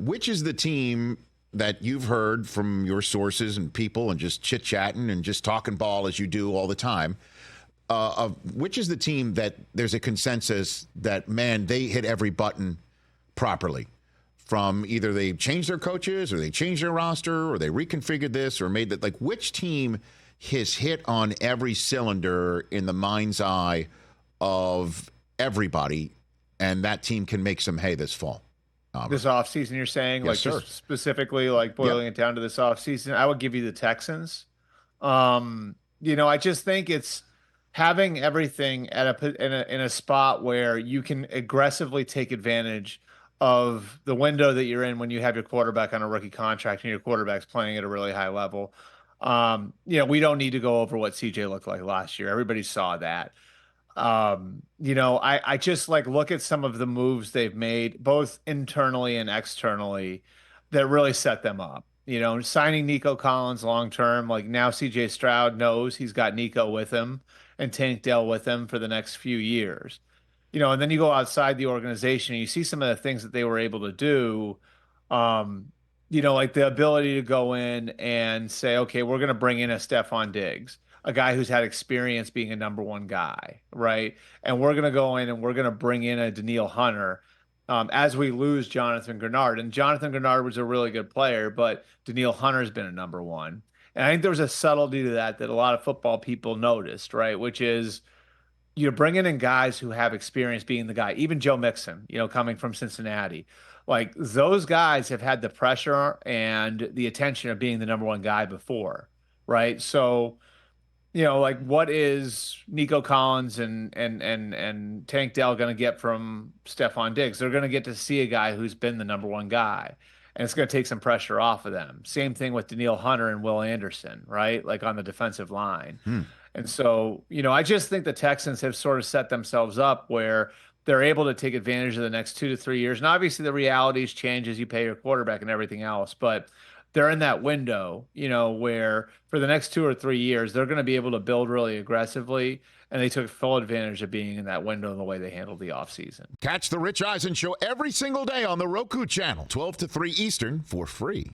which is the team that you've heard from your sources and people and just chit-chatting and just talking ball as you do all the time, which is the team that there's a consensus that, man, they hit every button properly? From either they changed their coaches or they changed their roster or they reconfigured this or made that, like, which team has hit on every cylinder in the mind's eye of everybody, and that team can make some hay this fall? This offseason, you're saying? Yes, like, sir. just specifically, like, boiling it down to this offseason, I would give you the Texans. I just think it's having everything at in a spot where you can aggressively take advantage of the window that you're in when you have your quarterback on a rookie contract and your quarterback's playing at a really high level. We don't need to go over what CJ looked like last year. Everybody saw that. I just look at some of the moves they've made, both internally and externally, that really set them up. Signing Nico Collins long term, like now CJ Stroud knows he's got Nico with him and Tank Dell with him for the next few years. And then you go outside the organization and you see some of the things that they were able to do. Like the ability to go in and say, okay, we're going to bring in a Stephon Diggs, a guy who's had experience being a number one guy, right? And we're going to go in and we're going to bring in a Danielle Hunter as we lose Jonathan Grenard. And Jonathan Grenard was a really good player, but Danielle Hunter's been a number one. And I think there was a subtlety to that a lot of football people noticed, right? Which is you're bringing in guys who have experience being the guy. Even Joe Mixon, coming from Cincinnati. Like those guys have had the pressure and the attention of being the number one guy before, right? So, what is Nico Collins and Tank Dell going to get from Stephon Diggs? They're going to get to see a guy who's been the number one guy, and it's going to take some pressure off of them. Same thing with Danielle Hunter and Will Anderson, right? Like on the defensive line. And so, I just think the Texans have sort of set themselves up where they're able to take advantage of the next 2 to 3 years. And obviously the realities change as you pay your quarterback and everything else, but they're in that window, where for the next 2 or 3 years, they're going to be able to build really aggressively. And they took full advantage of being in that window in the way they handled the offseason. Catch the Rich Eisen Show every single day on the Roku channel, 12 to 3 Eastern, for free.